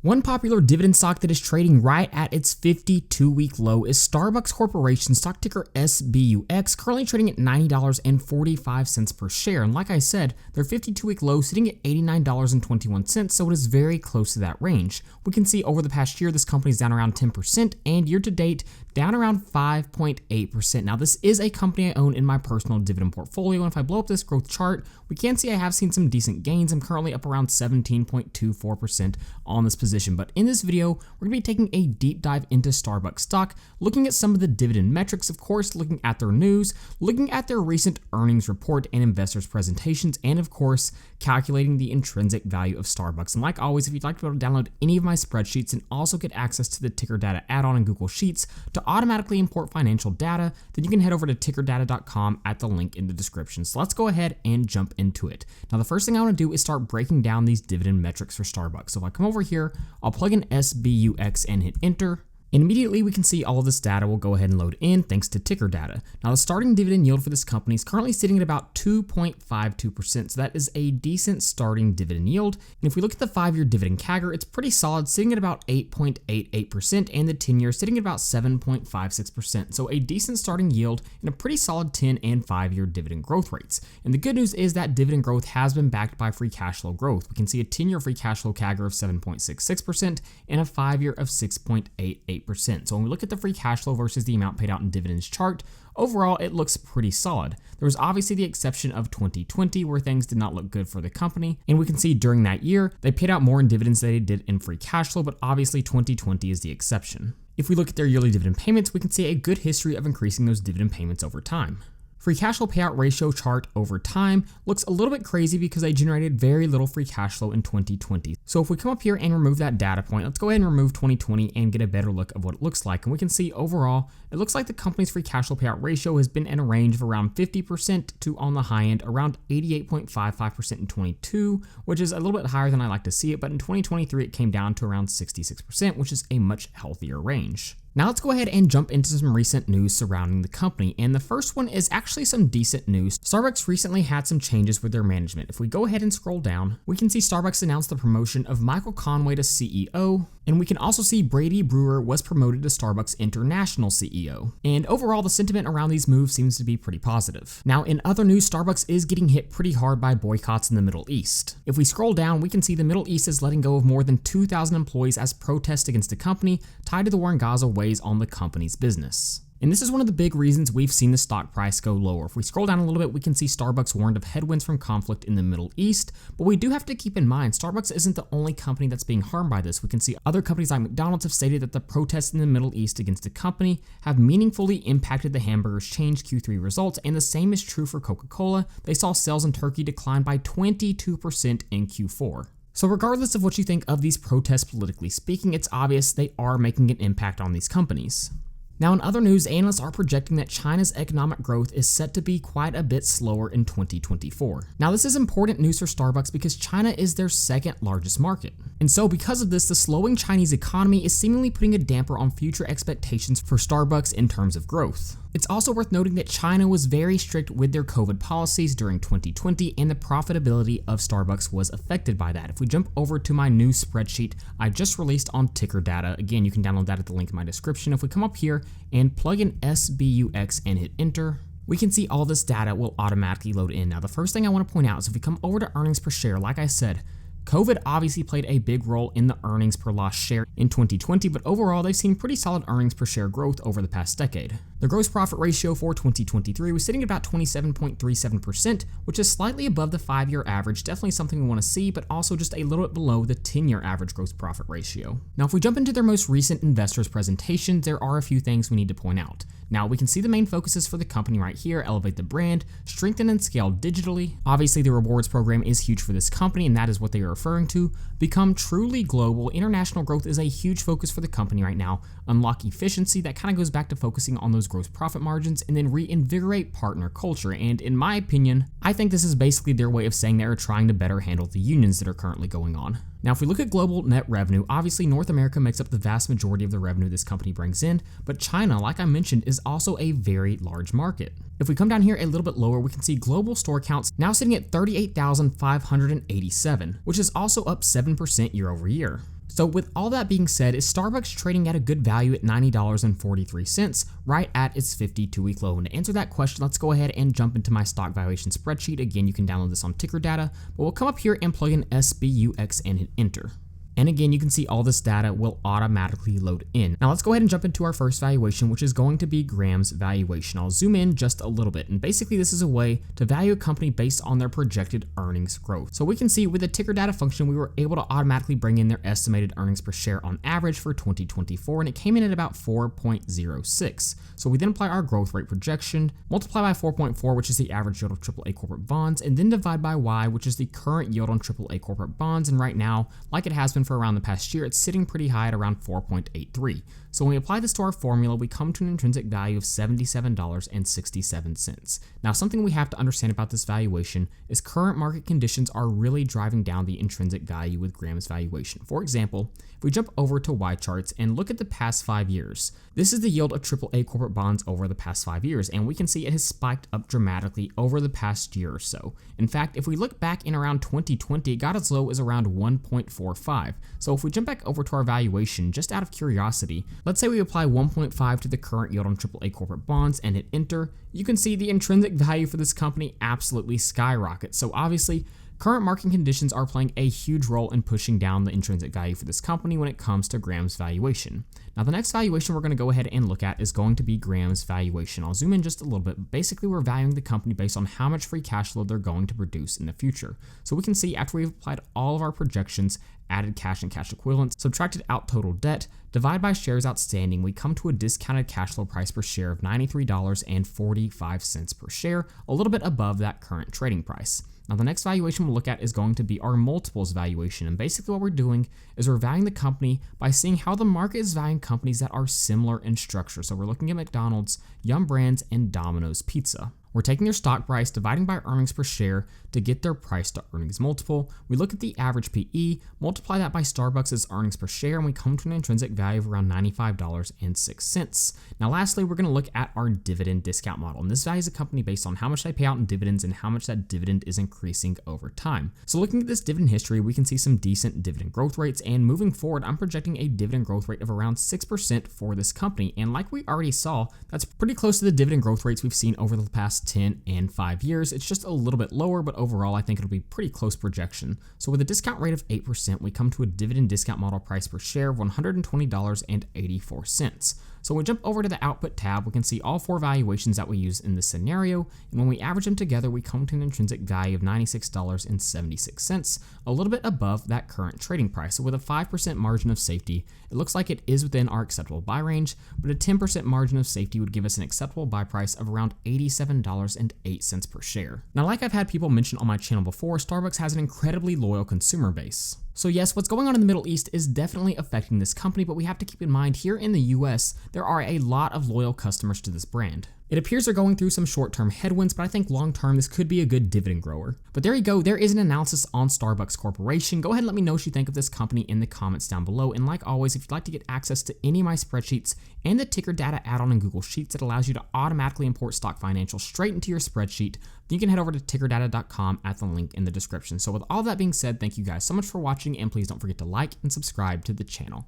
One popular dividend stock that is trading right at its 52-week low is Starbucks Corporation, stock ticker SBUX, currently trading at $90.45 per share. And like I said, their 52-week low sitting at $89.21, so it is very close to that range. We can see over the past year, this company is down around 10%, and year to date, down around 5.8%. Now, this is a company I own in my personal dividend portfolio, and if I blow up this growth chart, we can see I have seen some decent gains. I'm currently up around 17.24% on this position. But in this video, we're going to be taking a deep dive into Starbucks stock, looking at some of the dividend metrics, of course, looking at their news, looking at their recent earnings report and investors presentations, and of course, calculating the intrinsic value of Starbucks. And like always, if you'd like to be able to download any of my spreadsheets and also get access to the Ticker Data add-on in Google Sheets to automatically import financial data, then you can head over to tickerdata.com at the link in the description. So let's go ahead and jump into it. Now, the first thing I want to do is start breaking down these dividend metrics for Starbucks. So if I come over here, I'll plug in SBUX and hit enter. And immediately we can see all of this data will go ahead and load in thanks to Ticker Data. Now, the starting dividend yield for this company is currently sitting at about 2.52%, so that is a decent starting dividend yield. And if we look at the 5-year dividend CAGR, it's pretty solid, sitting at about 8.88%, and the 10-year sitting at about 7.56%. So a decent starting yield and a pretty solid 10 and 5-year dividend growth rates. And the good news is that dividend growth has been backed by free cash flow growth. We can see a 10-year free cash flow CAGR of 7.66% and a 5-year of 6.88%. So when we look at the free cash flow versus the amount paid out in dividends chart, overall it looks pretty solid. There was obviously the exception of 2020 where things did not look good for the company, and we can see during that year they paid out more in dividends than they did in free cash flow, but obviously 2020 is the exception. If we look at their yearly dividend payments, we can see a good history of increasing those dividend payments over time. Free cash flow payout ratio chart over time looks a little bit crazy because they generated very little free cash flow in 2020. So if we come up here and remove that data point, let's go ahead and remove 2020 and get a better look of what it looks like. And we can see overall, it looks like the company's free cash flow payout ratio has been in a range of around 50% to on the high end, around 88.55% in 22, which is a little bit higher than I like to see it. But in 2023, it came down to around 66%, which is a much healthier range. Now let's go ahead and jump into some recent news surrounding the company, and the first one is actually some decent news. Starbucks recently had some changes with their management. If we go ahead and scroll down, we can see Starbucks announced the promotion of Michael Conway to CEO, and we can also see Brady Brewer was promoted to Starbucks International CEO. And overall, the sentiment around these moves seems to be pretty positive. Now, in other news, Starbucks is getting hit pretty hard by boycotts in the Middle East. If we scroll down, we can see the Middle East is letting go of more than 2,000 employees as protest against the company tied to the war in Gaza weighs on the company's business. And this is one of the big reasons we've seen the stock price go lower. If we scroll down a little bit, we can see Starbucks warned of headwinds from conflict in the Middle East, but we do have to keep in mind Starbucks isn't the only company that's being harmed by this. We can see other companies like McDonald's have stated that the protests in the Middle East against the company have meaningfully impacted the hamburger's change Q3 results, and the same is true for Coca-Cola. They saw sales in Turkey decline by 22% in Q4. So regardless of what you think of these protests politically speaking, it's obvious they are making an impact on these companies. Now, in other news, analysts are projecting that China's economic growth is set to be quite a bit slower in 2024. Now, this is important news for Starbucks because China is their second largest market. And so because of this, the slowing Chinese economy is seemingly putting a damper on future expectations for Starbucks in terms of growth. It's also worth noting that China was very strict with their COVID policies during 2020, and the profitability of Starbucks was affected by that. If we jump over to my new spreadsheet I just released on Ticker Data, again, you can download that at the link in my description. If we come up here and plug in SBUX and hit enter, we can see all this data will automatically load in. Now, the first thing I want to point out is if we come over to earnings per share, like I said, COVID obviously played a big role in the earnings per lost share in 2020, but overall they've seen pretty solid earnings per share growth over the past decade. The gross profit ratio for 2023 was sitting at about 27.37%, which is slightly above the 5-year average, definitely something we want to see, but also just a little bit below the 10-year average gross profit ratio. Now, if we jump into their most recent investors presentation, there are a few things we need to point out. Now, we can see the main focuses for the company right here: elevate the brand, strengthen and scale digitally. Obviously, the rewards program is huge for this company, and that is what they are referring to. Become truly global. International growth is a huge focus for the company right now. Unlock efficiency, that kind of goes back to focusing on those gross profit margins, and then reinvigorate partner culture. And in my opinion, I think this is basically their way of saying they are trying to better handle the unions that are currently going on. Now, if we look at global net revenue, obviously North America makes up the vast majority of the revenue this company brings in, but China, like I mentioned, is also a very large market. If we come down here a little bit lower, we can see global store counts now sitting at 38,587, which is also up 7% year over year. So with all that being said, is Starbucks trading at a good value at $90.43, right at its 52-week low? And to answer that question, let's go ahead and jump into my stock valuation spreadsheet. Again, you can download this on Ticker Data, but we'll come up here and plug in SBUX and hit enter. And again, you can see all this data will automatically load in. Now let's go ahead and jump into our first valuation, which is going to be Graham's valuation. I'll zoom in just a little bit. And basically this is a way to value a company based on their projected earnings growth. So we can see with the ticker data function, we were able to automatically bring in their estimated earnings per share on average for 2024, and it came in at about 4.06. So we then apply our growth rate projection, multiply by 4.4, which is the average yield of AAA corporate bonds, and then divide by Y, which is the current yield on AAA corporate bonds. And right now, like it has been for around the past year, it's sitting pretty high at around 4.83. So when we apply this to our formula, we come to an intrinsic value of $77.67. Now, something we have to understand about this valuation is current market conditions are really driving down the intrinsic value with Graham's valuation. For example, if we jump over to Y charts and look at the past 5 years, this is the yield of AAA corporate bonds over the past 5 years, and we can see it has spiked up dramatically over the past year or so. In fact, if we look back in around 2020, it got as low as around 1.45. So if we jump back over to our valuation, just out of curiosity, let's say we apply 1.5 to the current yield on AAA corporate bonds and hit enter, you can see the intrinsic value for this company absolutely skyrockets. So obviously, current market conditions are playing a huge role in pushing down the intrinsic value for this company when it comes to Graham's valuation. Now, the next valuation we're going to go ahead and look at is going to be Graham's valuation. I'll zoom in just a little bit. Basically, we're valuing the company based on how much free cash flow they're going to produce in the future. So we can see after we've applied all of our projections, added cash and cash equivalents, subtracted out total debt, divide by shares outstanding, we come to a discounted cash flow price per share of $93.45 per share, a little bit above that current trading price. Now, the next valuation we'll look at is going to be our multiples valuation. And basically what we're doing is we're valuing the company by seeing how the market is valuing companies that are similar in structure. So we're looking at McDonald's, Yum Brands, and Domino's Pizza. We're taking their stock price, dividing by earnings per share to get their price to earnings multiple. We look at the average PE, multiply that by Starbucks' earnings per share, and we come to an intrinsic value of around $95.06. Now, lastly, we're going to look at our dividend discount model. And this values a company based on how much they pay out in dividends and how much that dividend is increasing over time. So looking at this dividend history, we can see some decent dividend growth rates. And moving forward, I'm projecting a dividend growth rate of around 6% for this company. And like we already saw, that's pretty close to the dividend growth rates we've seen over the past 10 and 5 years. It's just a little bit lower, but overall, I think it'll be pretty close projection. So with a discount rate of 8%, we come to a dividend discount model price per share of $120.84. So when we jump over to the output tab, we can see all 4 valuations that we use in this scenario. And when we average them together, we come to an intrinsic value of $96.76, a little bit above that current trading price. So with a 5% margin of safety, it looks like it is within our acceptable buy range, but a 10% margin of safety would give us an acceptable buy price of around $87.08 per share. Now, like I've had people mention on my channel before, Starbucks has an incredibly loyal consumer base. So yes, what's going on in the Middle East is definitely affecting this company, but we have to keep in mind here in the US, there are a lot of loyal customers to this brand. It appears they're going through some short-term headwinds, but I think long-term this could be a good dividend grower. But there you go, there is an analysis on Starbucks Corporation. Go ahead and let me know what you think of this company in the comments down below. And like always, if you'd like to get access to any of my spreadsheets and the Ticker Data add-on in Google Sheets that allows you to automatically import stock financials straight into your spreadsheet, then you can head over to tickerdata.com at the link in the description. So with all that being said, thank you guys so much for watching, and please don't forget to like and subscribe to the channel.